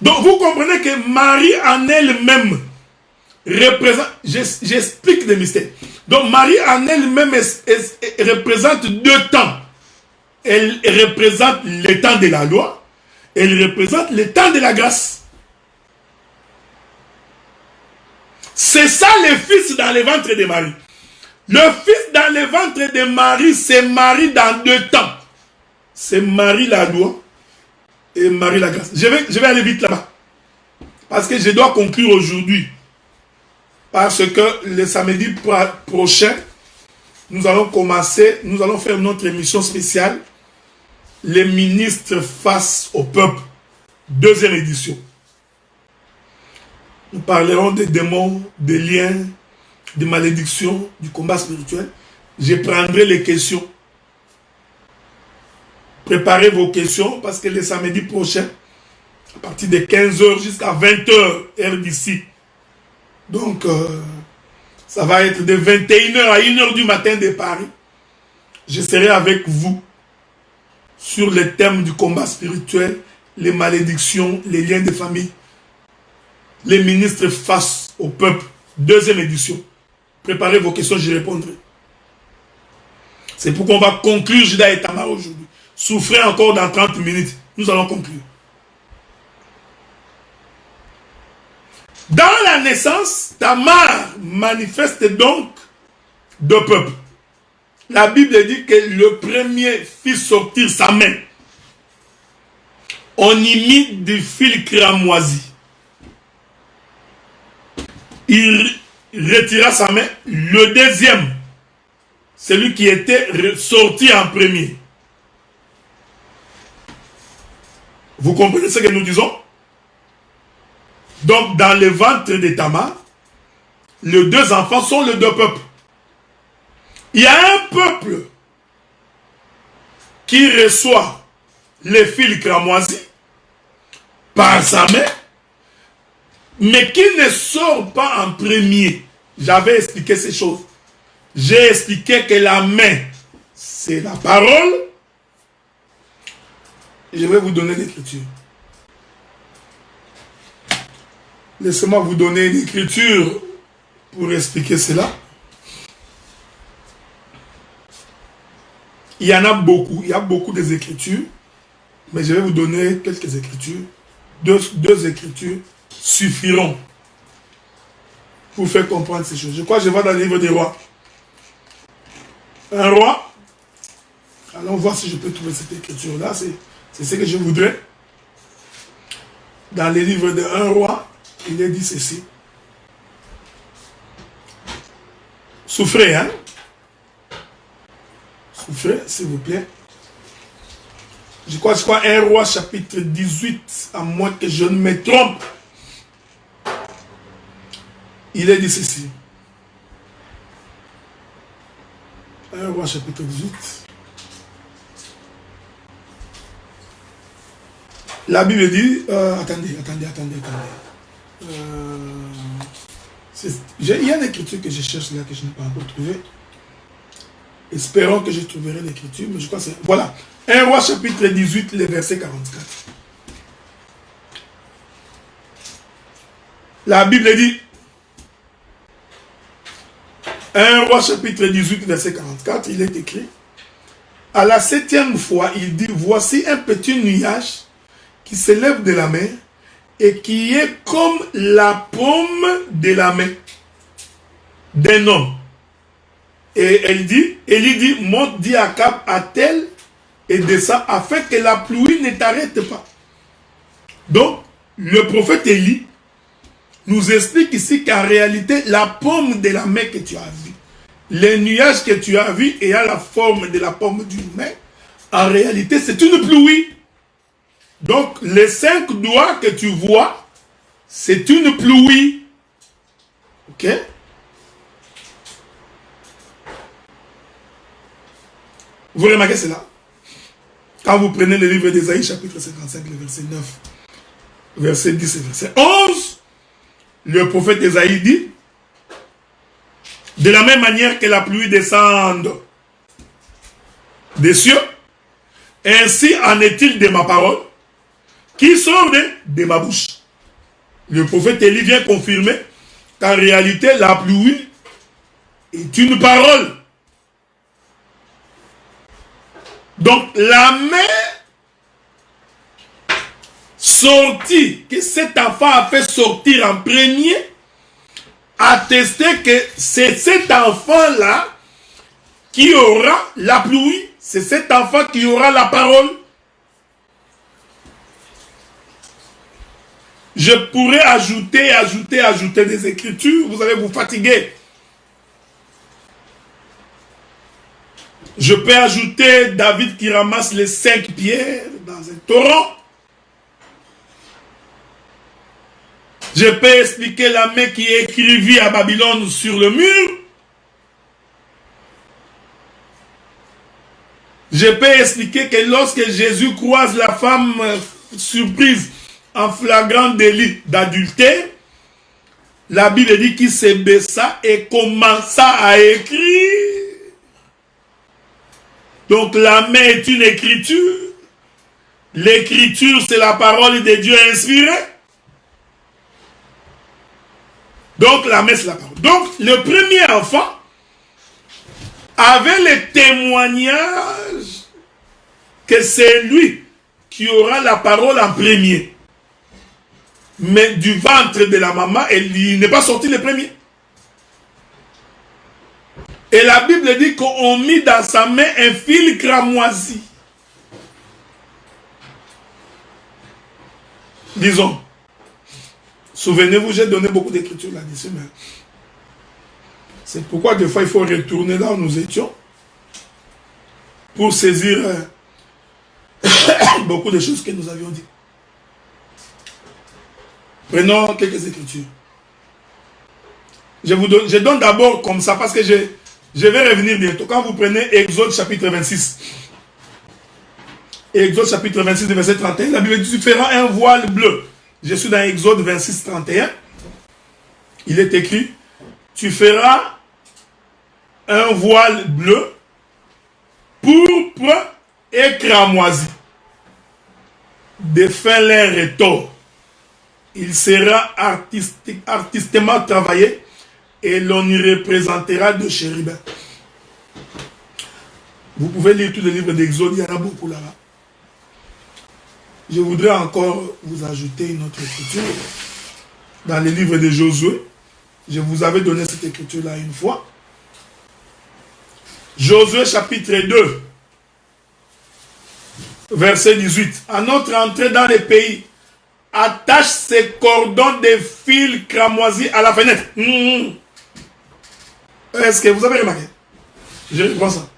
Donc vous comprenez que Marie en elle-même représente, j'explique des mystères. Donc Marie en elle-même représente deux temps. Elle représente le temps de la loi, elle représente le temps de la grâce. C'est ça le fils dans le ventre de Marie. Le fils dans le ventre de Marie, c'est Marie dans deux temps. C'est Marie la loi et Marie la grâce. Je vais aller vite là-bas. Parce que je dois conclure aujourd'hui. Parce que le samedi prochain, nous allons faire notre émission spéciale. Les ministres face au peuple. Deuxième édition. Nous parlerons des démons, des liens, des malédictions, du combat spirituel. Je prendrai les questions. Préparez vos questions parce que le samedi prochain, à partir de 15h jusqu'à 20h, heure d'ici. Donc, ça va être de 21h à 1h du matin de Paris. Je serai avec vous sur le thème du combat spirituel, les malédictions, les liens de famille, les ministres face au peuple. Deuxième édition. Préparez vos questions, j'y répondrai. C'est pourquoi on va conclure Judas et Tamar aujourd'hui. Souffrez encore dans 30 minutes. Nous allons conclure. Dans la naissance, Tamar manifeste donc deux peuples. La Bible dit que le premier fit sortir sa main. On imite du fil cramoisi. Il retira sa main. Le deuxième, celui qui était sorti en premier. Vous comprenez ce que nous disons? Donc, dans le ventre de Tamar, les deux enfants sont les deux peuples. Il y a un peuple qui reçoit les fils cramoisis par sa main, mais qui ne sort pas en premier. J'avais expliqué ces choses. J'ai expliqué que la main, c'est la parole. Je vais vous donner l'écriture. Laissez-moi vous donner l'écriture pour expliquer cela. Il y en a beaucoup. Il y a beaucoup des écritures. Mais je vais vous donner quelques écritures. Deux écritures suffiront pour faire comprendre ces choses. Je crois que je vais dans le livre des rois. Un roi. Allons voir si je peux trouver cette écriture-là. C'est ce que je voudrais. Dans les livres de un roi, il est dit ceci. Souffrez, hein? Souffrez, s'il vous plaît. Je crois 1 roi chapitre 18, à moins que je ne me trompe. Il est dit ceci. 1 roi chapitre 18. La Bible dit, attendez. Il y a une écriture que je cherche là, que je n'ai pas encore trouvée. Espérons que je trouverai l'écriture, mais je crois que c'est... Voilà. 1 roi chapitre 18, le verset 44. La Bible dit, 1 roi chapitre 18, verset 44, il est écrit, à la 7e fois, il dit, voici un petit nuage qui s'élève de la mer et qui est comme la paume de la main d'un homme. Et Élie dit, monte, dit à Akab, attelle et descend afin que la pluie ne t'arrête pas. Donc, le prophète Élie nous explique ici qu'en réalité, la paume de la main que tu as vue, les nuages que tu as vus ayant la forme de la paume d'une main, en réalité, c'est une pluie. Donc, les 5 doigts que tu vois, c'est une pluie. Ok? Vous remarquez cela? Quand vous prenez le livre d'Ésaïe, chapitre 55, le verset 9, verset 10 et verset 11, le prophète Ésaïe dit, de la même manière que la pluie descend des cieux, ainsi en est-il de ma parole qui sort de ma bouche. Le prophète Élie vient confirmer qu'en réalité, la pluie est une parole. Donc, la mère sortie, que cet enfant a fait sortir en premier, attestait que c'est cet enfant-là qui aura la pluie. C'est cet enfant qui aura la parole. Je pourrais ajouter des écritures. Vous allez vous fatiguer. Je peux ajouter David qui ramasse les 5 pierres dans un torrent. Je peux expliquer la main qui écrivit à Babylone sur le mur. Je peux expliquer que lorsque Jésus croise la femme surprise en flagrant délit d'adultère, la Bible dit qu'il se baissa et commença à écrire. Donc la main est une écriture. L'écriture, c'est la parole de Dieu inspirée. Donc la main, c'est la parole. Donc le premier enfant avait le témoignage que c'est lui qui aura la parole en premier. Mais du ventre de la maman, il n'est pas sorti le premier. Et la Bible dit qu'on mit dans sa main un fil cramoisi. Disons, souvenez-vous, j'ai donné beaucoup d'écritures là-dessus, mais c'est pourquoi des fois il faut retourner là où nous étions pour saisir beaucoup de choses que nous avions dit. Prenons quelques écritures. Je donne d'abord comme ça parce que je vais revenir bientôt. Quand vous prenez Exode chapitre 26, Exode chapitre 26, verset 31, la Bible dit tu feras un voile bleu. Je suis dans Exode 26, 31. Il est écrit tu feras un voile bleu, pourpre et cramoisi, de fin lin retors. Il sera artistement travaillé et l'on y représentera de chérubins. Vous pouvez lire tous les livres d'Exode, il y en a beaucoup là-bas. Je voudrais encore vous ajouter une autre écriture. Dans les livres de Josué, je vous avais donné cette écriture-là une fois. Josué chapitre 2, verset 18. À notre entrée dans les pays, attache ces cordons de fil cramoisi à la fenêtre. Est-ce que vous avez remarqué? Je reprends ça.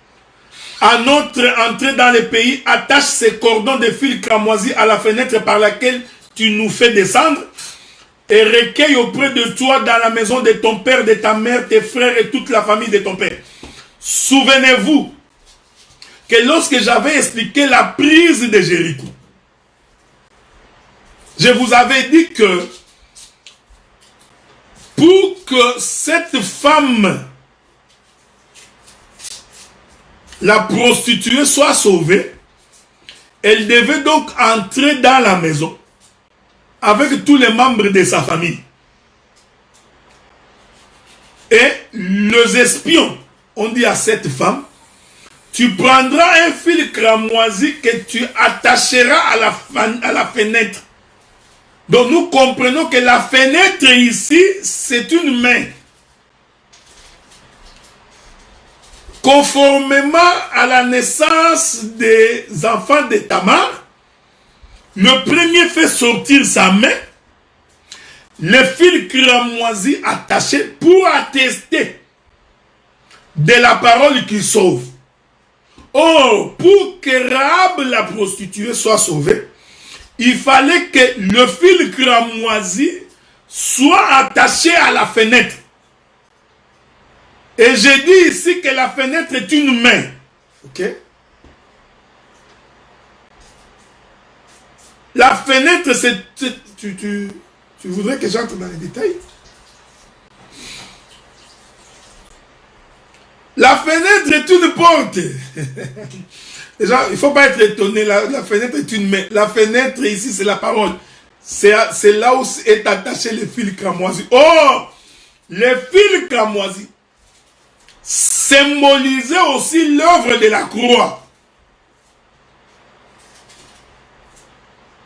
À notre entrée dans les pays, attache ces cordons de fil cramoisi à la fenêtre par laquelle tu nous fais descendre et recueille auprès de toi dans la maison de ton père, de ta mère, tes frères et toute la famille de ton père. Souvenez-vous que lorsque j'avais expliqué la prise de Jéricho, je vous avais dit que pour que cette femme, la prostituée, soit sauvée, elle devait donc entrer dans la maison avec tous les membres de sa famille. Et les espions ont dit à cette femme, tu prendras un fil cramoisi que tu attacheras à la fenêtre. Donc nous comprenons que la fenêtre ici, c'est une main. Conformément à la naissance des enfants de Tamar, le premier fait sortir sa main, le fil cramoisi attaché pour attester de la parole qui sauve. Or, pour que Rahab la prostituée soit sauvée, il fallait que le fil cramoisi soit attaché à la fenêtre. Et j'ai dit ici que la fenêtre est une main. Ok? La fenêtre, c'est... Tu voudrais que j'entre dans les détails? La fenêtre est une porte. Déjà, il ne faut pas être étonné, la fenêtre est une main. La fenêtre ici, c'est la parole. C'est là où est attaché le fil cramoisi. Oh, le fil cramoisi symbolisait aussi l'œuvre de la croix.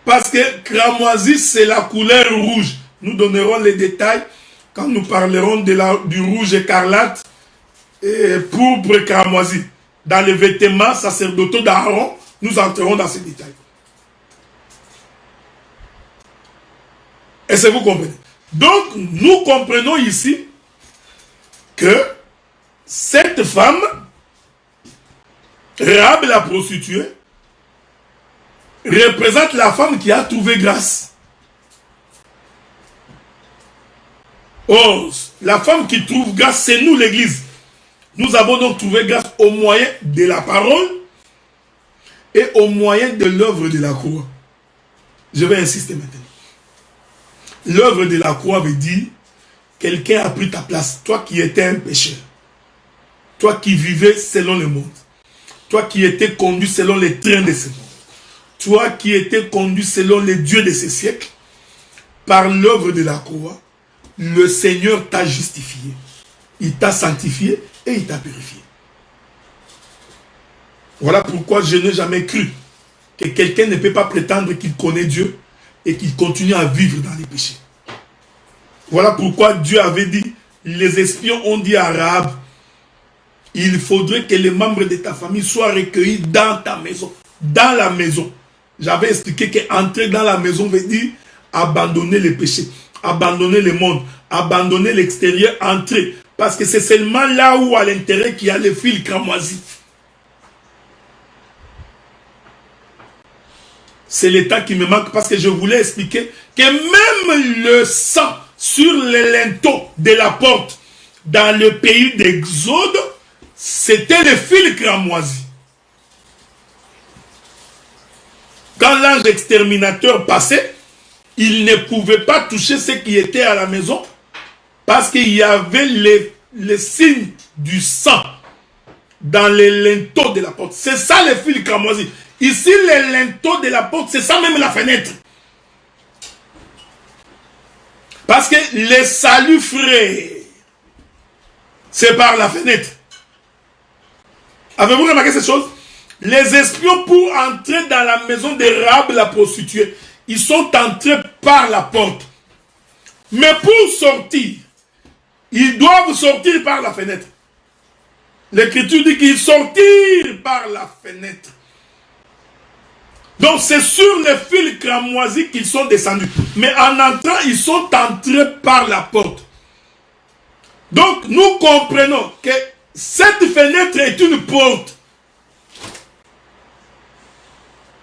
Parce que cramoisi, c'est la couleur rouge. Nous donnerons les détails quand nous parlerons du rouge écarlate et pourpre cramoisi. Dans les vêtements sacerdotaux d'Aaron, nous entrerons dans ces détails. Est-ce que vous comprenez? Donc, nous comprenons ici que cette femme, Rahab la prostituée, représente la femme qui a trouvé grâce. Oh, la femme qui trouve grâce, c'est nous l'église. Nous avons donc trouvé grâce au moyen de la parole et au moyen de l'œuvre de la croix. Je vais insister maintenant. L'œuvre de la croix veut dire quelqu'un a pris ta place. Toi qui étais un pécheur. Toi qui vivais selon le monde. Toi qui étais conduit selon les trains de ce monde. Toi qui étais conduit selon les dieux de ce siècle. Par l'œuvre de la croix, le Seigneur t'a justifié. Il t'a sanctifié et il t'a purifié. Voilà pourquoi je n'ai jamais cru que quelqu'un ne peut pas prétendre qu'il connaît Dieu et qu'il continue à vivre dans les péchés. Voilà pourquoi Dieu avait dit, les espions ont dit à Rahab, il faudrait que les membres de ta famille soient recueillis dans ta maison. Dans la maison. J'avais expliqué qu'entrer dans la maison veut dire abandonner les péchés, abandonner le monde, abandonner l'extérieur, entrer. Parce que c'est seulement là où à l'intérieur qu'il y a le fil cramoisi. C'est l'état qui me manque parce que je voulais expliquer que même le sang sur les linteaux de la porte dans le pays d'Exode, c'était le fil cramoisi. Quand l'ange exterminateur passait, il ne pouvait pas toucher ce qui était à la maison parce qu'il y avait les signes du sang dans les linteaux de la porte. C'est ça le fil cramoisi. Ici, les linteaux de la porte, c'est ça même la fenêtre. Parce que les saluts frais, c'est par la fenêtre. Avez-vous remarqué cette chose? Les espions, pour entrer dans la maison de Rahab la prostituée, ils sont entrés par la porte. Mais pour sortir, ils doivent sortir par la fenêtre. L'Écriture dit qu'ils sortirent par la fenêtre. Donc c'est sur le fil cramoisi qu'ils sont descendus. Mais en entrant, ils sont entrés par la porte. Donc nous comprenons que cette fenêtre est une porte.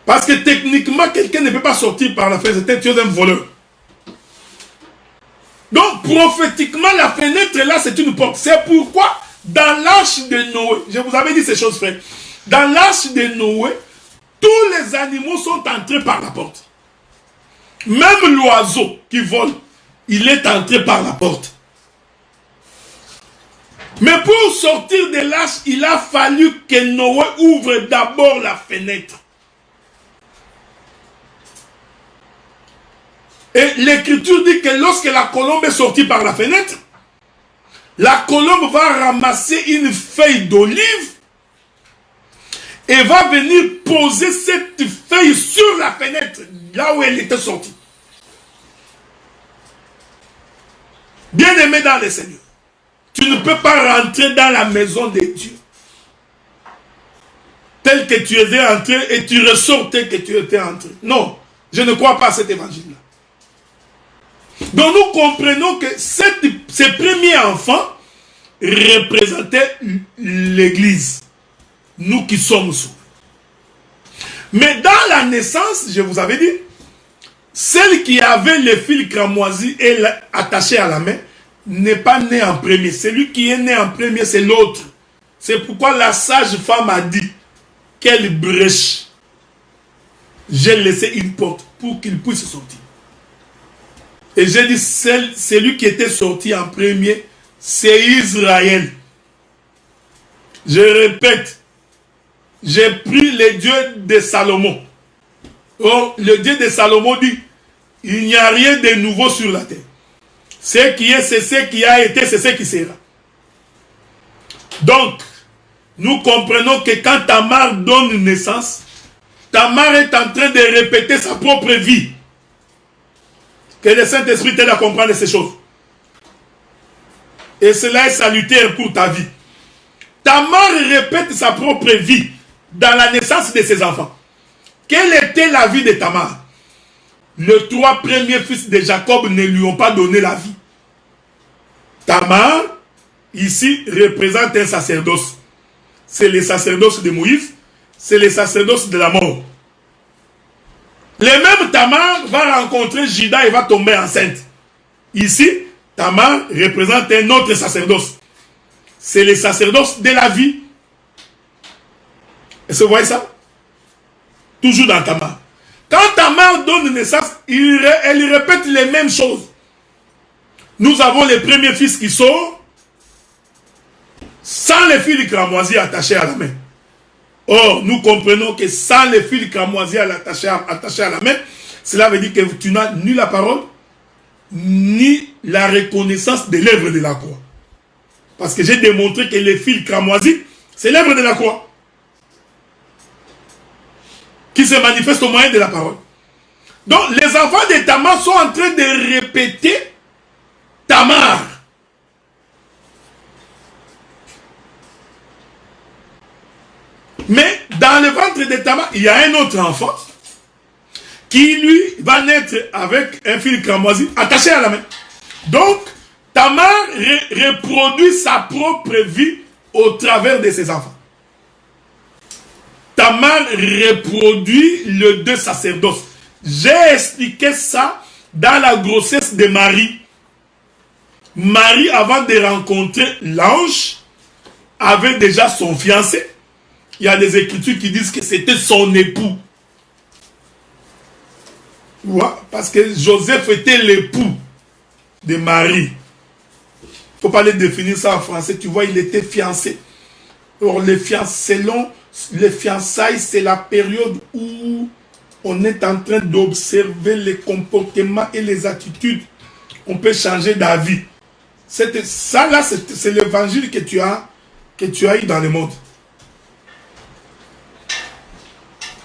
Parce que techniquement, quelqu'un ne peut pas sortir par la fenêtre. C'est un voleur. Donc prophétiquement, la fenêtre là, c'est une porte. C'est pourquoi dans l'arche de Noé, je vous avais dit ces choses, frère. Dans l'arche de Noé, tous les animaux sont entrés par la porte. Même l'oiseau qui vole, il est entré par la porte. Mais pour sortir de l'arche, il a fallu que Noé ouvre d'abord la fenêtre. Et l'Écriture dit que lorsque la colombe est sortie par la fenêtre, la colombe va ramasser une feuille d'olive et va venir poser cette feuille sur la fenêtre, là où elle était sortie. Bien-aimé dans le Seigneur, tu ne peux pas rentrer dans la maison de Dieu tel que tu étais entré et tu ressors tel que tu étais entré. Non, je ne crois pas à cet évangile-là. Donc nous comprenons que ces premiers enfants représentaient l'Église. Nous qui sommes sauvés. Mais dans la naissance, je vous avais dit, celle qui avait le fil cramoisi et attaché à la main n'est pas née en premier. Celui qui est né en premier, c'est l'autre. C'est pourquoi la sage femme a dit, quelle brèche. J'ai laissé une porte pour qu'il puisse sortir. Et j'ai dit, celui qui était sorti en premier, c'est Israël. Je répète, j'ai pris le Dieu de Salomon. Or, le Dieu de Salomon dit, il n'y a rien de nouveau sur la terre. Ce qui est, c'est ce qui a été, c'est ce qui sera. Donc, nous comprenons que quand Tamar donne naissance, Tamar est en train de répéter sa propre vie. Que le Saint-Esprit t'aide à comprendre ces choses. Et cela est salutaire pour ta vie. Tamar répète sa propre vie dans la naissance de ses enfants. Quelle était la vie de Tamar? Les 3 premiers fils de Jacob ne lui ont pas donné la vie. Tamar, ici, représente un sacerdoce. C'est le sacerdoce de Moïse, c'est le sacerdoce de la mort. Le même Tamar va rencontrer Juda et va tomber enceinte. Ici, Tamar représente un autre sacerdoce. C'est le sacerdoce de la vie. Est-ce que vous voyez ça? Toujours dans Tamar. Quand Tamar donne naissance, elle répète les mêmes choses. Nous avons les premiers fils qui sortent sans les fils cramoisis attachés à la main. Or, nous comprenons que sans les fils cramoisis attachés à la main, cela veut dire que tu n'as ni la parole, ni la reconnaissance de l'œuvre de la croix. Parce que j'ai démontré que les fils cramoisis, c'est l'œuvre de la croix qui se manifeste au moyen de la parole. Donc, les enfants de Tamar sont en train de répéter Tamar. Mais dans le ventre de Tamar, il y a un autre enfant qui, lui, va naître avec un fil cramoisi attaché à la main. Donc, Tamar reproduit sa propre vie au travers de ses enfants. Tamar reproduit le deux sacerdoces. J'ai expliqué ça dans la grossesse de Marie. Marie, avant de rencontrer l'ange, avait déjà son fiancé. Il y a des écritures qui disent que c'était son époux. Ouais, parce que Joseph était l'époux de Marie. Il ne faut pas les définir ça en français. Tu vois, il était fiancé. Or, selon les fiançailles, c'est la période où on est en train d'observer les comportements et les attitudes. On peut changer d'avis. Ça là, c'est l'évangile que tu as eu dans le monde.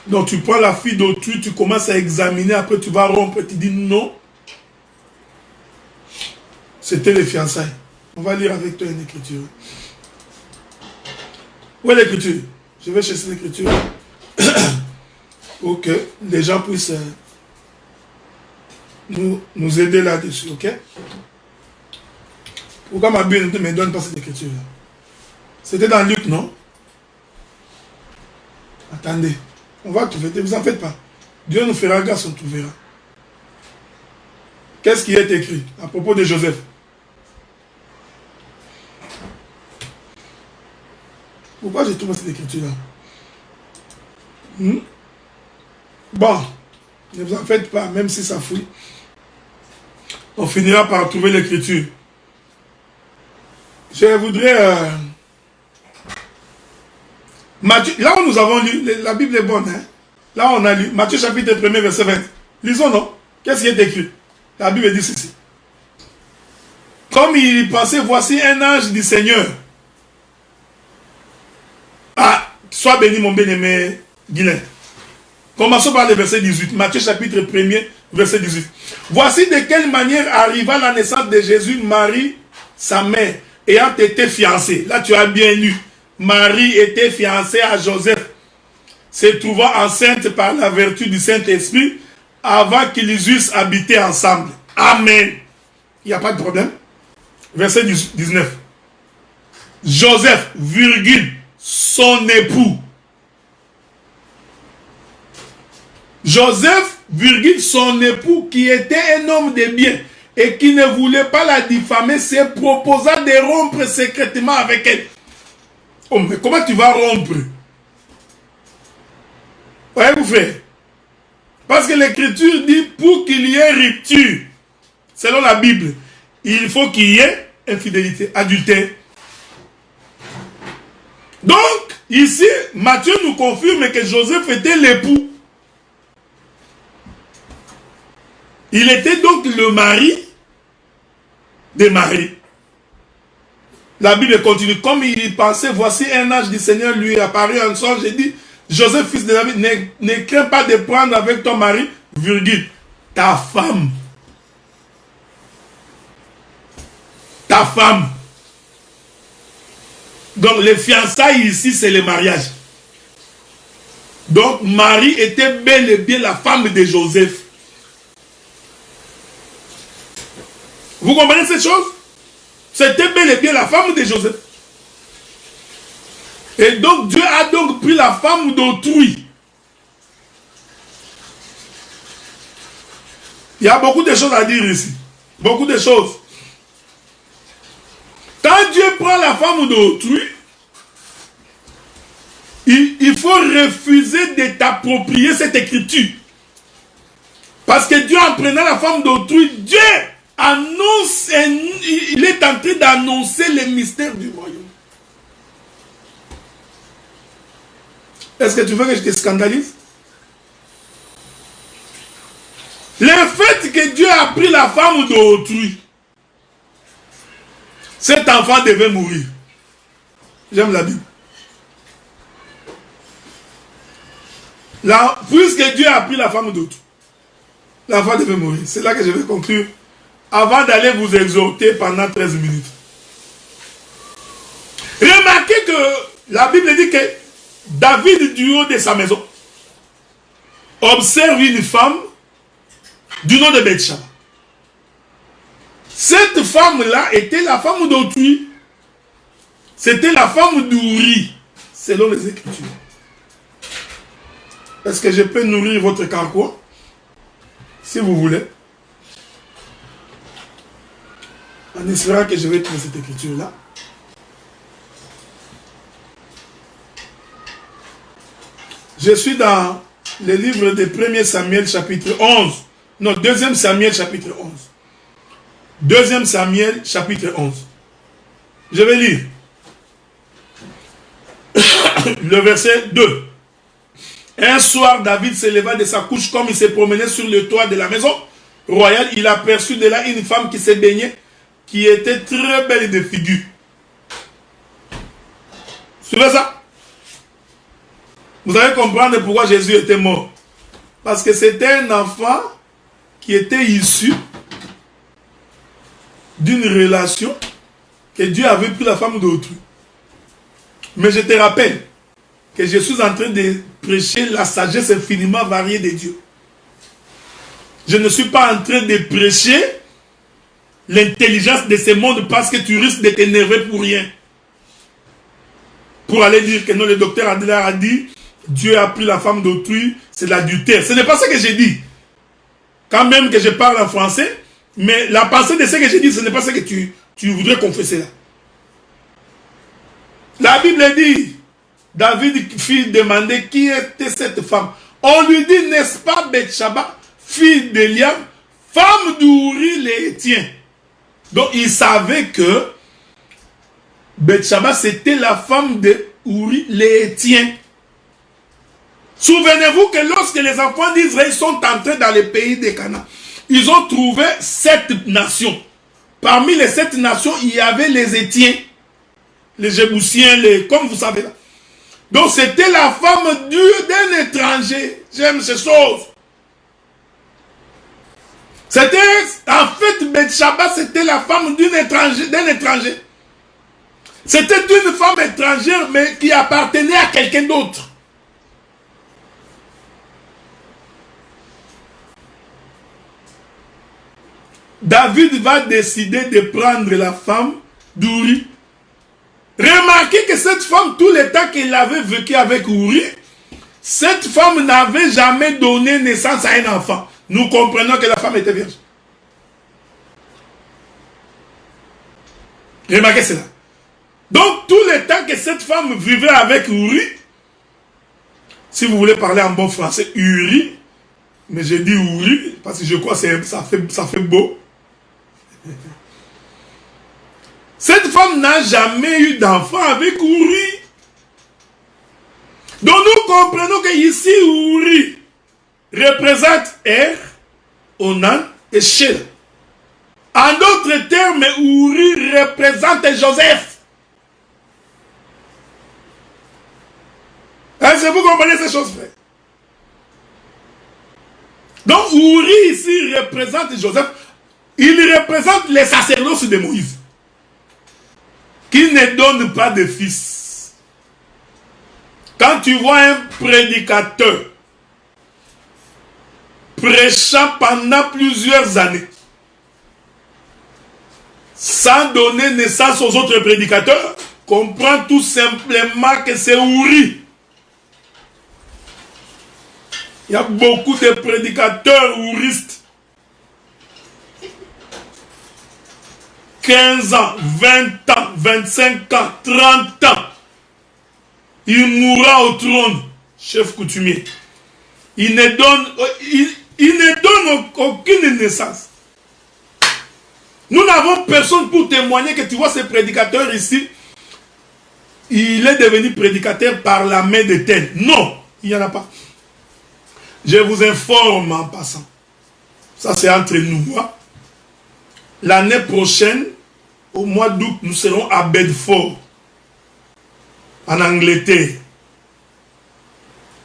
Donc tu prends la fille d'autrui, tu commences à examiner, après tu vas rompre, tu dis non. C'était les fiançailles. On va lire avec toi une écriture. Où est l'écriture? Je vais chercher l'écriture pour que les gens puissent nous aider là-dessus, ok? Pourquoi ma Bible ne me donne pas cette écriture? C'était dans Luc, non? Attendez. On va trouver, ne vous en faites pas. Dieu nous fera grâce, on trouvera. Qu'est-ce qui est écrit à propos de Joseph? Pourquoi j'ai trouvé cette écriture-là? Bon, ne vous en faites pas, même si ça fouille. On finira par trouver l'écriture. Je voudrais... Matthieu, là où nous avons lu, la Bible est bonne, hein? Là on a lu, Matthieu chapitre 1, verset 20. Lisons, non? Qu'est-ce qui est écrit? La Bible dit ceci. Comme il pensait, voici un ange du Seigneur. Ah, sois béni mon bien-aimé Guylaine. Commençons par le verset 18. Matthieu chapitre 1, verset 18. Voici de quelle manière arriva la naissance de Jésus, Marie, sa mère, ayant été fiancée. Là tu as bien lu. Marie était fiancée à Joseph, se trouvant enceinte par la vertu du Saint-Esprit avant qu'ils eussent habité ensemble. Amen. Il n'y a pas de problème. Verset 19. Joseph, virgule, son époux. Joseph, virgule, son époux, qui était un homme de bien et qui ne voulait pas la diffamer, se proposa de rompre secrètement avec elle. Oh, mais comment tu vas rompre? Voyez-vous, frère? Parce que l'écriture dit, pour qu'il y ait rupture, selon la Bible, il faut qu'il y ait infidélité, adultère. Donc, Ici, Matthieu nous confirme que Joseph était l'époux. Il était donc le mari de Marie. La Bible continue. Comme il pensait, voici un ange du Seigneur lui apparut en songe et dit, Joseph, fils de David, ne crains pas de prendre avec ton mari, virgule, ta femme. Ta femme. Donc les fiançailles ici, c'est le mariage. Donc Marie était bel et bien la femme de Joseph. Vous comprenez cette chose? C'était bel et bien la femme de Joseph. Et donc Dieu a donc pris la femme d'autrui. Il y a beaucoup de choses à dire ici. Beaucoup de choses. Quand Dieu prend la femme d'autrui, il faut refuser de t'approprier cette écriture. Parce que Dieu, en prenant la femme d'autrui, Dieu annonce, il est en train d'annoncer les mystères du royaume. Est-ce que tu veux que je te scandalise? Le fait que Dieu a pris la femme d'autrui, cet enfant devait mourir. J'aime la Bible. Là, puisque Dieu a pris la femme d'autrui, l'enfant devait mourir. C'est là que je vais conclure avant d'aller vous exhorter pendant 13 minutes. Remarquez que la Bible dit que David, du haut de sa maison, observe une femme du nom de Bathsheba. Cette femme-là était la femme d'autrui. C'était la femme d'Uri, selon les Écritures. Est-ce que je peux nourrir votre carquois? Si vous voulez. En espérant que je vais trouver cette écriture-là. Je suis dans le livre de 1er Samuel chapitre 11. Non, 2e Samuel chapitre 11. 2e Samuel chapitre 11. Je vais lire. Le verset 2. Un soir, David se leva de sa couche comme il se promenait sur le toit de la maison royale. Il aperçut de là une femme qui se baignait, qui était très belle de figure. Suivez ça? Vous allez comprendre pourquoi Jésus était mort. Parce que c'était un enfant qui était issu d'une relation que Dieu avait pris la femme d'autrui. Mais je te rappelle que je suis en train de prêcher la sagesse infiniment variée de Dieu. Je ne suis pas en train de prêcher l'intelligence de ce monde parce que tu risques de t'énerver pour rien. Pour aller dire que non, le docteur Adler a dit Dieu a pris la femme d'autrui, c'est l'adultère. Ce n'est pas ce que j'ai dit. Quand même que je parle en français, mais la pensée de ce que j'ai dit, ce n'est pas ce que tu voudrais confesser là. La Bible dit, David fit demander qui était cette femme. On lui dit, n'est-ce pas Bathsheba, fille d'Eliam, femme d'Uri l'Hétien. Donc il savait que Bathsheba c'était la femme d'Uri l'Hétien. Souvenez-vous que lorsque les enfants d'Israël sont entrés dans le pays de Canaan, ils ont trouvé 7 nations. Parmi les 7 nations, il y avait les Hétiens, les Jébusiens, comme vous savez là. Donc c'était la femme d'un étranger. J'aime ces choses. C'était, en fait, Bathsheba, c'était la femme d'un étranger. C'était une femme étrangère, mais qui appartenait à quelqu'un d'autre. David va décider de prendre la femme d'Uri. Remarquez que cette femme, tout le temps qu'elle avait vécu avec Uri, cette femme n'avait jamais donné naissance à un enfant. Nous comprenons que la femme était vierge. Remarquez cela. Donc, tout le temps que cette femme vivait avec Uri, si vous voulez parler en bon français, Uri, mais je dis Uri, parce que je crois que ça fait beau. Cette femme n'a jamais eu d'enfant avec Uri. Donc nous comprenons que ici, Uri représente Er, Onan et Sheila. En d'autres termes, Uri représente Joseph. Est-ce que vous comprenez ces choses, frère? Donc Uri ici représente Joseph. Il représente les sacerdoces de Moïse, qui ne donnent pas de fils. Quand tu vois un prédicateur prêchant pendant plusieurs années, sans donner naissance aux autres prédicateurs, comprends tout simplement que c'est Uri. Il y a beaucoup de prédicateurs ouristes. 15 ans, 20 ans, 25 ans, 30 ans. Il mourra au trône, chef coutumier. Il ne donne aucune naissance. Nous n'avons personne pour témoigner que tu vois ce prédicateur ici, il est devenu prédicateur par la main de tel. Non, il n'y en a pas. Je vous informe en passant. Ça c'est entre nous. Hein? L'année prochaine, au mois d'août, nous serons à Bedford, en Angleterre.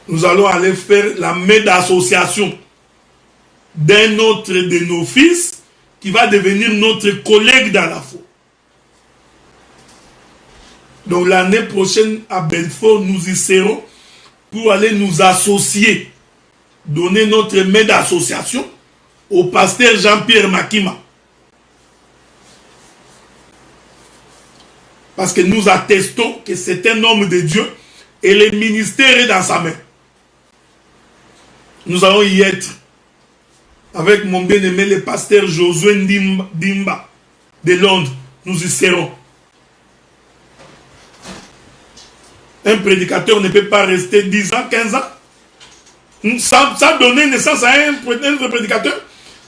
Nous allons aller faire la main d'association d'un autre de nos fils qui va devenir notre collègue dans la foi. Donc l'année prochaine à Bedford, nous y serons pour aller nous associer, donner notre main d'association au pasteur Jean-Pierre Makima. Parce que nous attestons que c'est un homme de Dieu et le ministère est dans sa main. Nous allons y être avec mon bien-aimé le pasteur Josué Dimba de Londres. Nous y serons. Un prédicateur ne peut pas rester 10 ans, 15 ans sans donner naissance à un prédicateur.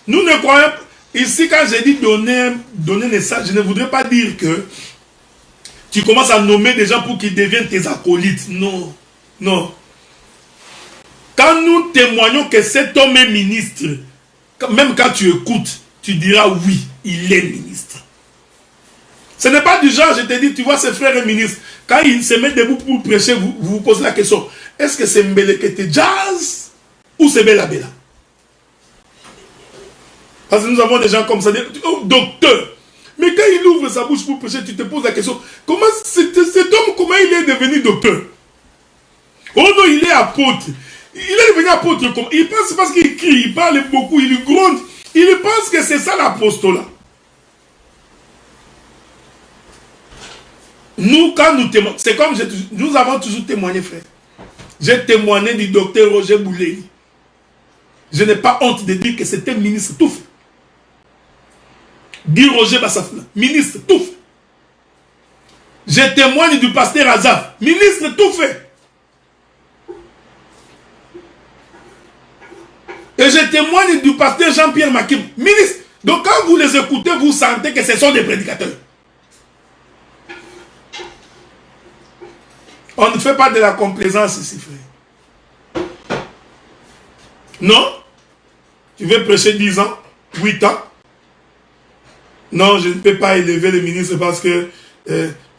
Nous ne croyons pas. Ici, quand j'ai dit donner naissance, je ne voudrais pas dire que tu commences à nommer des gens pour qu'ils deviennent tes acolytes. Non. Non. Quand nous témoignons que cet homme est ministre, même quand tu écoutes, tu diras oui, il est ministre. Ce n'est pas du genre, je te dis, tu vois, ce frère est ministre. Quand il se met debout pour prêcher, vous vous posez la question, est-ce que c'est Mbelekete Jazz ou c'est Bella Bella? Parce que nous avons des gens comme ça, oh, docteur. Mais quand il ouvre sa bouche pour prêcher, tu te poses la question, comment cet homme, comment il est devenu docteur? Oh non, il est apôtre. Il est devenu apôtre comme il pense parce qu'il crie, il parle beaucoup, il gronde. Il pense que c'est ça l'apostolat. Nous, quand nous témoignons, c'est comme nous avons toujours témoigné, frère. J'ai témoigné du docteur Roger Boulay. Je n'ai pas honte de dire que c'était ministre tout fait. Dit Roger Bassafla, ministre tout fait. Je témoigne du pasteur Azaf, ministre tout fait. Et je témoigne du pasteur Jean-Pierre Makim, ministre. Donc quand vous les écoutez, vous sentez que ce sont des prédicateurs. On ne fait pas de la complaisance ici, frère. Non? Tu veux prêcher 10 ans, 8 ans? Non, je ne peux pas élever le ministre parce que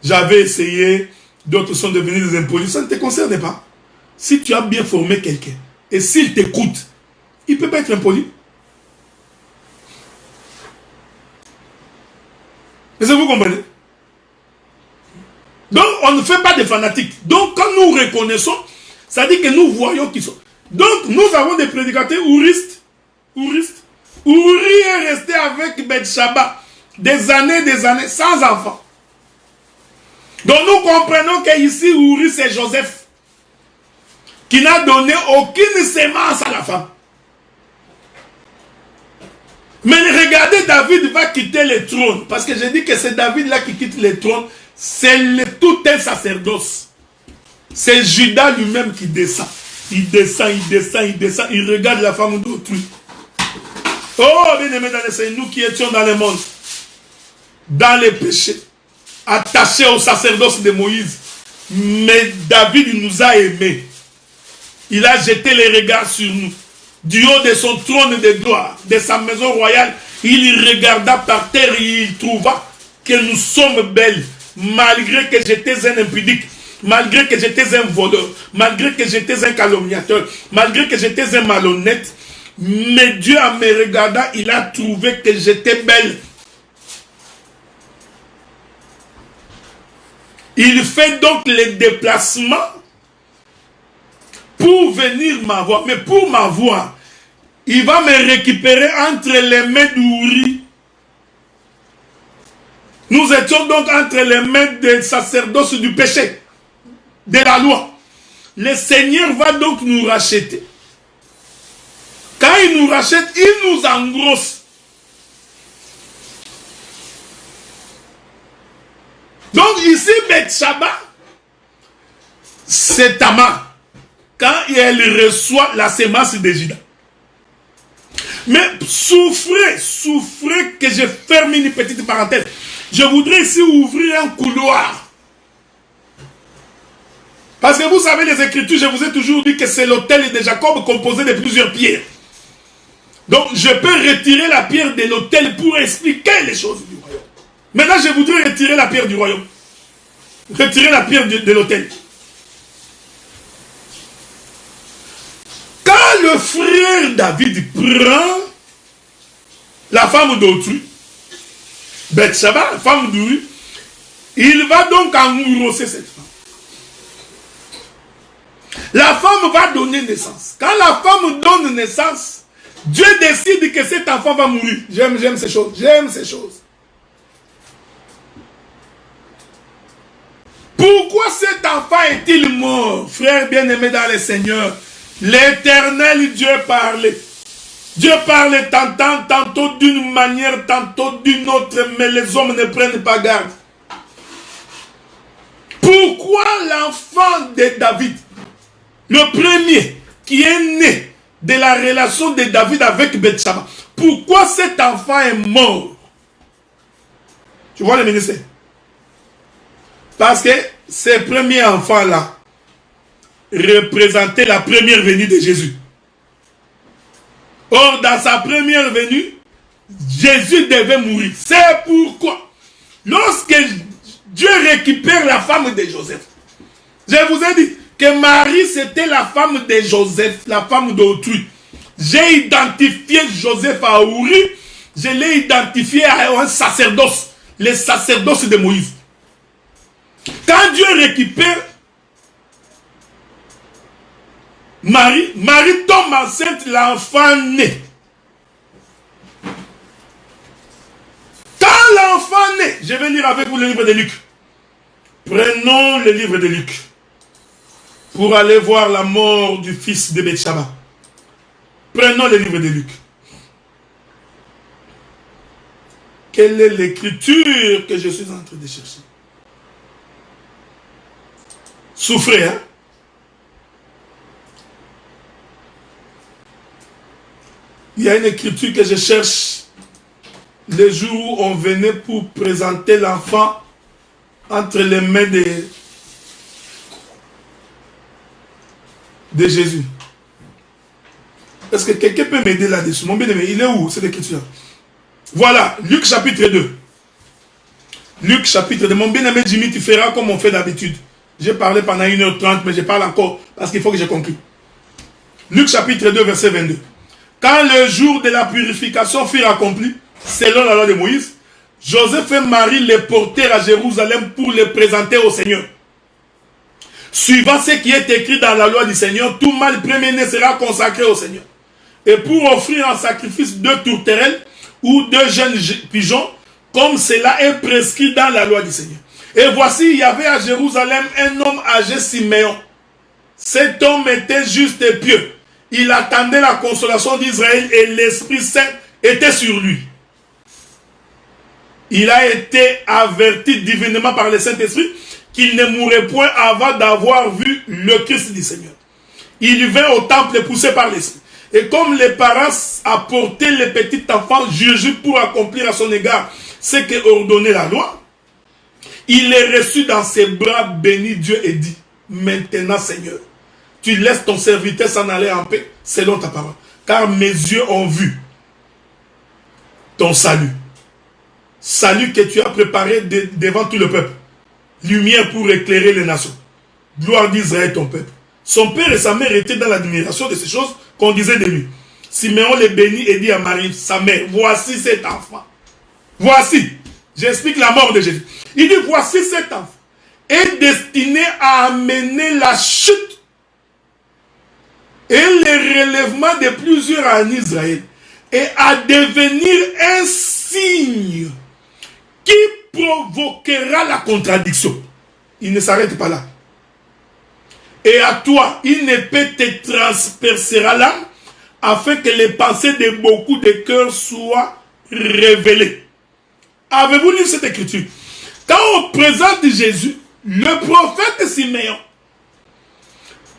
j'avais essayé, d'autres sont devenus des impolis. Ça ne te concerne pas. Si tu as bien formé quelqu'un, et s'il t'écoute, il ne peut pas être impoli. Est-ce que vous comprenez? Donc, on ne fait pas de fanatiques. Donc, quand nous reconnaissons, ça dit que nous voyons qui sont. Donc, nous avons des prédicateurs ouristes. Ouri est resté avec Beth-Shaba des années, sans enfant. Donc, nous comprenons qu'ici, Ouri, c'est Joseph, qui n'a donné aucune sémence à la femme. Mais regardez, David va quitter le trône. Parce que je dis que c'est David-là qui quitte le trône. C'est tout un sacerdoce. C'est Judas lui-même qui descend. Il descend. Il regarde la femme d'autrui. Oh, bien-aimés dans le Seigneur, nous qui étions dans le monde, dans les péchés, attachés au sacerdoce de Moïse. Mais David nous a aimés. il a jeté les regards sur nous. Du haut de son trône de gloire, de sa maison royale, il regarda par terre et il trouva que nous sommes belles, malgré que j'étais un impudique, malgré que j'étais un voleur, malgré que j'étais un calomniateur, malgré que j'étais un malhonnête. Mais Dieu, en me regardant, il a trouvé que j'étais belle. Il fait donc les déplacements pour venir m'avoir. Mais pour m'avoir, il va me récupérer entre les mains d'Uri. Nous étions donc entre les mains des sacerdoces du péché, de la loi. Le Seigneur va donc nous racheter. Quand il nous rachète, il nous engrosse. Donc ici, Bethsheba, c'est Tamar, quand elle reçoit la sémence de Juda. Mais souffrez que je ferme une petite parenthèse. Je voudrais ici ouvrir un couloir. Parce que vous savez, les Écritures, je vous ai toujours dit que c'est l'autel de Jacob composé de plusieurs pierres. Donc, je peux retirer la pierre de l'autel pour expliquer les choses du royaume. Maintenant, je voudrais retirer la pierre du royaume. Retirer la pierre de l'autel. Quand le frère David prend la femme d'autrui, Bethsheba, la femme d'Uri, il va donc engrosser cette femme. La femme va donner naissance. Quand la femme donne naissance, Dieu décide que cet enfant va mourir. J'aime ces choses. J'aime ces choses. Pourquoi cet enfant est-il mort? Frère bien-aimé dans le Seigneur, l'Éternel Dieu parlait. Dieu parle tantôt d'une manière, tantôt d'une autre, mais les hommes ne prennent pas garde. Pourquoi l'enfant de David, le premier qui est né de la relation de David avec Bethsheba, pourquoi cet enfant est mort? Tu vois le ministère? Parce que ce premier enfant-là représentait la première venue de Jésus. Or, dans sa première venue, Jésus devait mourir. C'est pourquoi, lorsque Dieu récupère la femme de Joseph, je vous ai dit que Marie, c'était la femme de Joseph, la femme d'autrui. J'ai identifié Joseph à Uri, je l'ai identifié à un sacerdoce, le sacerdoce de Moïse. Quand Dieu récupère Marie, Marie tombe enceinte, l'enfant naît. Quand l'enfant naît, je vais lire avec vous le livre de Luc. Prenons le livre de Luc pour aller voir la mort du fils de Bethsheba. Prenons le livre de Luc. Quelle est l'écriture que je suis en train de chercher? Souffrez, hein? Il y a une écriture que je cherche le jour où on venait pour présenter l'enfant entre les mains de Jésus. Est-ce que quelqu'un peut m'aider là-dessus? Mon bien-aimé, il est où cette écriture? Voilà, Luc chapitre 2. Luc chapitre 2. Mon bien-aimé Jimmy, tu feras comme on fait d'habitude. J'ai parlé pendant 1h30, mais je parle encore parce qu'il faut que j'ai compris. Luc chapitre 2, verset 22. Quand le jour de la purification fut accompli, selon la loi de Moïse, Joseph et Marie les portèrent à Jérusalem pour les présenter au Seigneur. Suivant ce qui est écrit dans la loi du Seigneur, tout mâle premier-né sera consacré au Seigneur. Et pour offrir en sacrifice 2 tourterelles ou 2 jeunes pigeons, comme cela est prescrit dans la loi du Seigneur. Et voici, il y avait à Jérusalem un homme âgé Siméon. Cet homme était juste et pieux. Il attendait la consolation d'Israël et l'Esprit Saint était sur lui. Il a été averti divinement par le Saint-Esprit qu'il ne mourrait point avant d'avoir vu le Christ du Seigneur. Il vint au temple poussé par l'Esprit. Et comme les parents apportaient le petit enfant Jésus pour accomplir à son égard ce que ordonnait la loi, il est reçu dans ses bras, béni Dieu et dit, maintenant Seigneur, tu laisses ton serviteur s'en aller en paix, selon ta parole. Car mes yeux ont vu ton salut. Salut que tu as préparé devant tout le peuple. Lumière pour éclairer les nations. Gloire d'Israël, ton peuple. Son père et sa mère étaient dans l'admiration de ces choses qu'on disait de lui. Siméon les bénit et dit à Marie, sa mère, voici cet enfant. Voici. J'explique la mort de Jésus. Il dit, voici cet enfant est destiné à amener la chute et le relèvement de plusieurs en Israël et à devenir un signe qui provoquera la contradiction. Il ne s'arrête pas là. Et à toi, une épée te transpercera l'âme afin que les pensées de beaucoup de cœurs soient révélées. Avez-vous lu cette écriture? Quand on présente Jésus, le prophète Siméon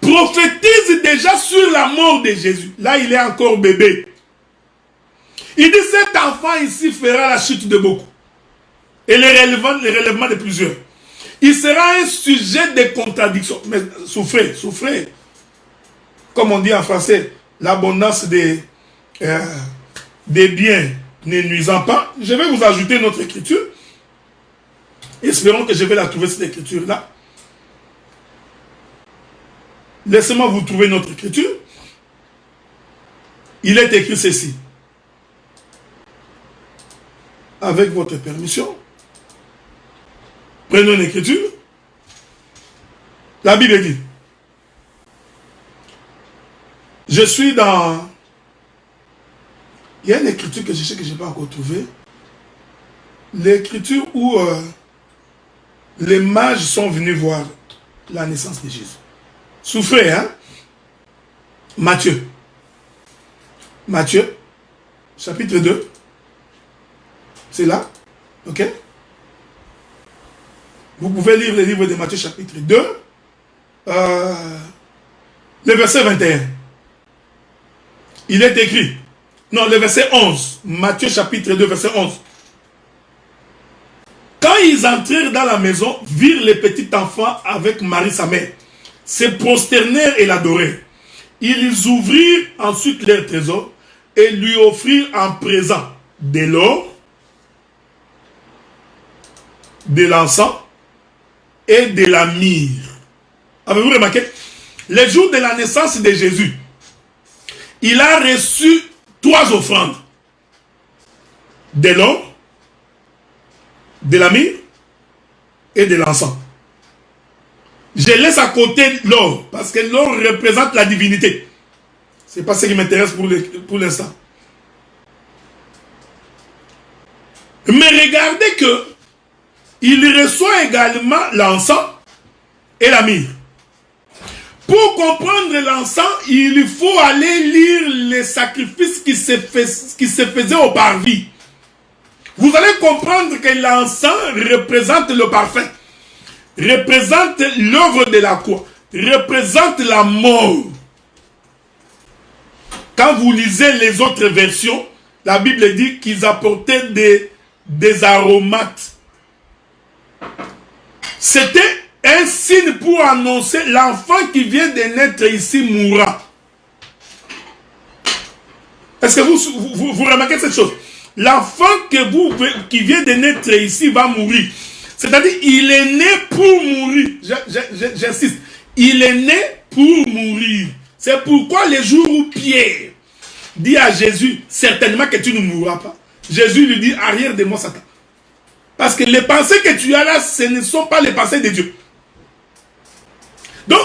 prophétise déjà sur la mort de Jésus. Là, il est encore bébé. Il dit, cet enfant ici fera la chute de beaucoup. Et le relèvement de plusieurs. Il sera un sujet de contradiction. Mais souffrez, souffrez. Comme on dit en français, l'abondance des biens ne nuisant pas. Je vais vous ajouter notre écriture. Espérons que je vais la trouver, cette écriture-là. Laissez-moi vous trouver notre écriture. Il est écrit ceci. Avec votre permission. Prenons une écriture. La Bible dit. Je suis dans... Il y a une écriture que je sais que je n'ai pas encore trouvée. L'écriture où les mages sont venus voir la naissance de Jésus. Souffrez, hein? Matthieu. Matthieu, chapitre 2. C'est là. Ok? Vous pouvez lire le livre de Matthieu, chapitre 2. Le verset 21. Il est écrit. Non, le verset 11. Matthieu, chapitre 2, verset 11. Quand ils entrèrent dans la maison, virent le petit enfant avec Marie, sa mère, se prosternèrent et l'adorèrent. Ils ouvrirent ensuite leur trésor et lui offrirent en présent de l'or, de l'encens et de la myrrhe. Avez-vous remarqué? Le jour de la naissance de Jésus, il a reçu 3 offrandes. De l'or, de la myrrhe et de l'encens. Je laisse à côté l'or, parce que l'or représente la divinité. Ce n'est pas ce qui m'intéresse pour l'instant. Mais regardez que il reçoit également l'encens et la myrrhe. Pour comprendre l'encens, il faut aller lire les sacrifices qui se faisaient au parvis. Vous allez comprendre que l'encens représente le parfum, représente l'œuvre de la croix, représente la mort. Quand vous lisez les autres versions, la Bible dit qu'ils apportaient des aromates. C'était un signe pour annoncer l'enfant qui vient de naître ici mourra. Est-ce que vous remarquez cette chose? L'enfant qui vient de naître ici va mourir. C'est-à-dire, il est né pour mourir. J'insiste. Il est né pour mourir. C'est pourquoi le jour où Pierre dit à Jésus, certainement que tu ne mourras pas, Jésus lui dit, arrière de moi, Satan. Parce que les pensées que tu as là, ce ne sont pas les pensées de Dieu. Donc,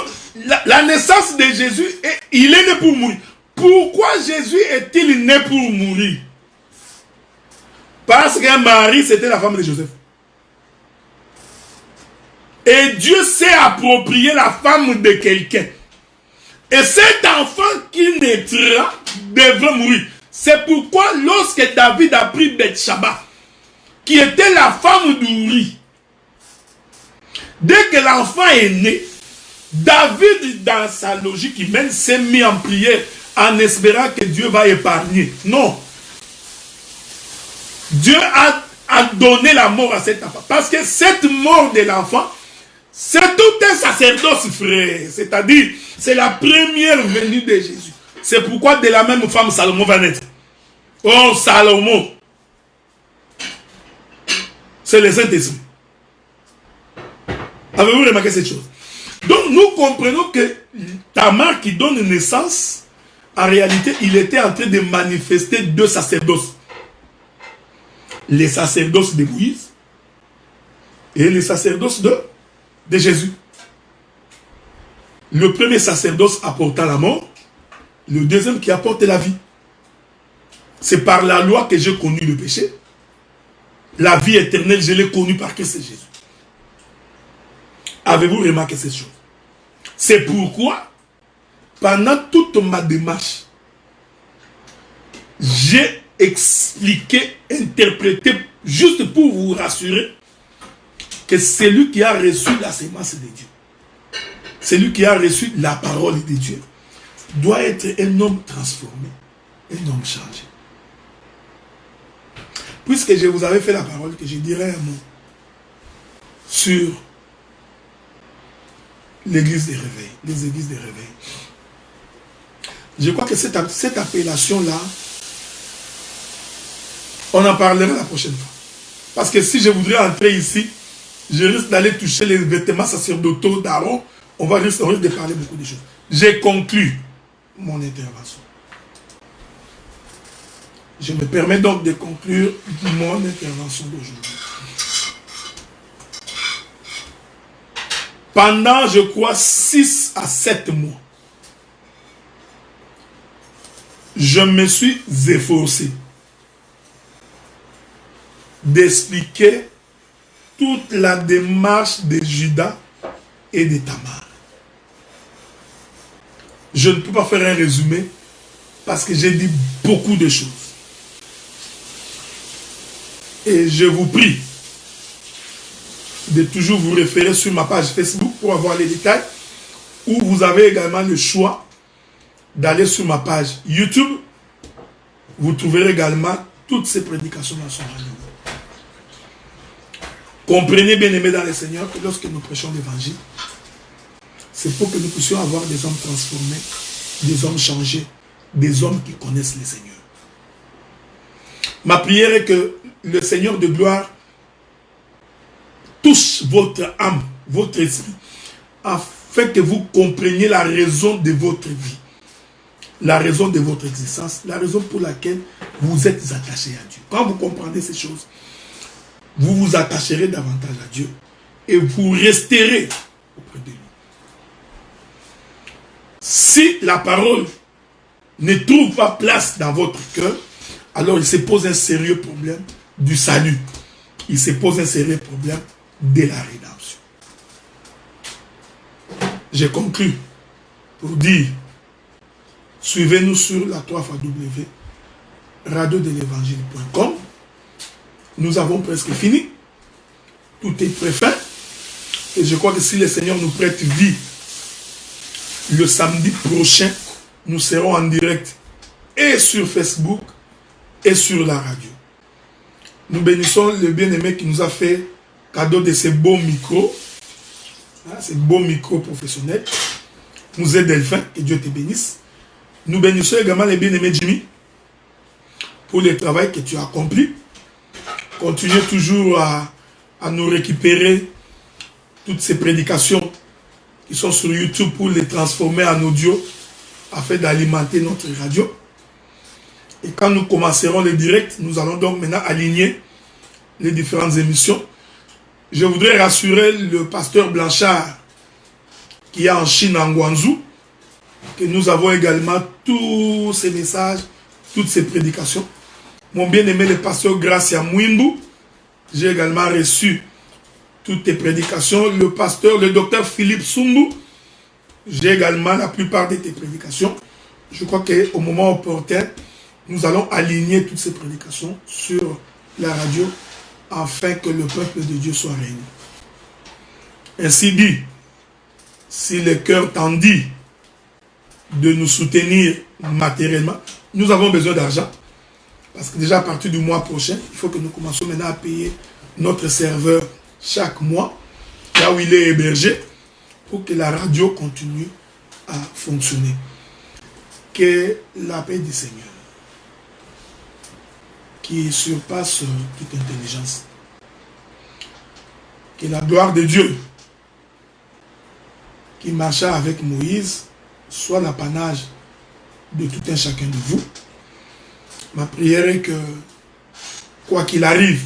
la naissance de Jésus, il est né pour mourir. Pourquoi Jésus est-il né pour mourir? Parce que Marie, c'était la femme de Joseph. Et Dieu s'est approprié la femme de quelqu'un. Et cet enfant qui naîtra devrait mourir. C'est pourquoi lorsque David a pris Bathsheba, qui était la femme d'Uri, dès que l'enfant est né, David, dans sa logique humaine, s'est mis en prière en espérant que Dieu va épargner. Non. Dieu a donné la mort à cet enfant. Parce que cette mort de l'enfant C'est tout un sacerdoce, frère. C'est-à-dire, c'est la première venue de Jésus. C'est pourquoi de la même femme, Salomon va naître. Oh, Salomon. C'est le Saint-Esprit. Avez-vous remarqué cette chose? Donc, nous comprenons que Tamar qui donne naissance, en réalité, il était en train de manifester deux sacerdoces. Les sacerdoces de Moïse et les sacerdoces de Jésus. Le premier sacerdoce apportant la mort, le deuxième qui apporte la vie. C'est par la loi que j'ai connu le péché. La vie éternelle, je l'ai connue par Christ Jésus. Avez-vous remarqué cette chose? C'est pourquoi, pendant toute ma démarche, j'ai expliqué, interprété, juste pour vous rassurer, que celui qui a reçu la sémence de Dieu, celui qui a reçu la parole de Dieu, doit être un homme transformé, un homme changé. Puisque je vous avais fait la parole, que je dirais un mot sur l'église des réveils, les églises des réveils. Je crois que cette appellation-là, on en parlera la prochaine fois. Parce que si je voudrais entrer ici, je risque d'aller toucher les vêtements sacerdotaux d'Aaron. On risque de parler beaucoup de choses. J'ai conclu mon intervention. Je me permets donc de conclure mon intervention d'aujourd'hui. Pendant, je crois, 6 à 7 mois, je me suis efforcé d'expliquer toute la démarche de Judas et de Tamar. Je ne peux pas faire un résumé parce que j'ai dit beaucoup de choses. Et je vous prie de toujours vous référer sur ma page Facebook pour avoir les détails, ou vous avez également le choix d'aller sur ma page YouTube. Vous trouverez également toutes ces prédications dans son rendez-vous. Comprenez, bien aimés dans le Seigneur, que lorsque nous prêchons l'évangile, c'est pour que nous puissions avoir des hommes transformés, des hommes changés, des hommes qui connaissent le Seigneur. Ma prière est que le Seigneur de gloire touche votre âme, votre esprit, afin que vous compreniez la raison de votre vie, la raison de votre existence, la raison pour laquelle vous êtes attachés à Dieu. Quand vous comprenez ces choses, vous vous attacherez davantage à Dieu et vous resterez auprès de lui. Si la parole ne trouve pas place dans votre cœur, alors il se pose un sérieux problème du salut. Il se pose un sérieux problème de la rédemption. J'ai conclu pour dire, suivez-nous sur la 3xW, radiodelevangile.com. Nous avons presque fini. Tout est très fin. Et je crois que si le Seigneur nous prête vie, le samedi prochain, nous serons en direct et sur Facebook et sur la radio. Nous bénissons le bien-aimé qui nous a fait cadeau de ces beaux micros, ces beaux micros professionnels. Nous aide Delphin, que Dieu te bénisse. Nous bénissons également le bien-aimé Jimmy pour le travail que tu as accompli. Continue toujours à nous récupérer toutes ces prédications qui sont sur YouTube pour les transformer en audio afin d'alimenter notre radio. Et quand nous commencerons le direct, nous allons donc maintenant aligner les différentes émissions. Je voudrais rassurer le pasteur Blanchard qui est en Chine, en Guangzhou, que nous avons également tous ces messages, toutes ces prédications. Mon bien-aimé le pasteur Gracia Mwimbu, j'ai également reçu toutes tes prédications. Le pasteur, le docteur Philippe Sumbu, j'ai également la plupart de tes prédications. Je crois qu'au moment opportun, nous allons aligner toutes ces prédications sur la radio afin que le peuple de Dieu soit réuni. Ainsi dit, si le cœur t'en dit de nous soutenir matériellement, nous avons besoin d'argent. Parce que déjà à partir du mois prochain, il faut que nous commencions maintenant à payer notre serveur chaque mois. là où il est hébergé, pour que la radio continue à fonctionner. Que la paix du Seigneur, qui surpasse toute intelligence, que la gloire de Dieu, qui marcha avec Moïse, soit l'apanage de tout un chacun de vous. Ma prière est que, quoi qu'il arrive,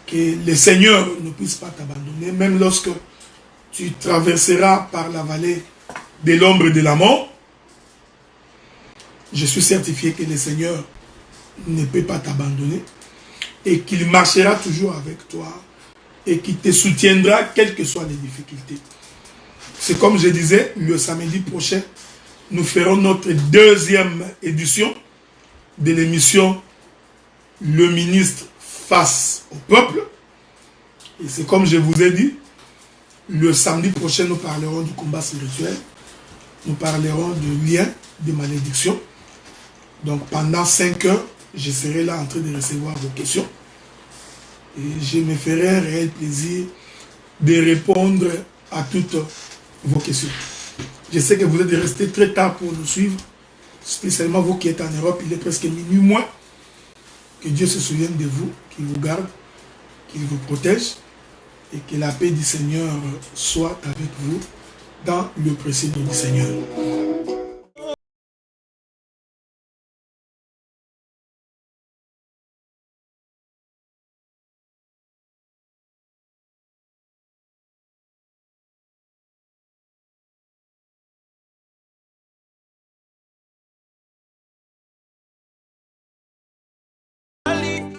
que le Seigneur ne puisse pas t'abandonner, même lorsque tu traverseras par la vallée de l'ombre de la mort. Je suis certifié que le Seigneur ne peut pas t'abandonner et qu'il marchera toujours avec toi et qu'il te soutiendra quelles que soient les difficultés. C'est comme je disais, le samedi prochain, nous ferons notre deuxième édition de l'émission Le ministre face au peuple. Et c'est comme je vous ai dit, le samedi prochain, nous parlerons du combat spirituel. Nous parlerons de liens, de malédictions. Donc pendant 5 heures, je serai là en train de recevoir vos questions. Et je me ferai un réel plaisir de répondre à toutes vos questions. Je sais que vous êtes restés très tard pour nous suivre, spécialement vous qui êtes en Europe, il est presque minuit moins. Que Dieu se souvienne de vous, qu'il vous garde, qu'il vous protège et que la paix du Seigneur soit avec vous dans le précieux nom du Seigneur.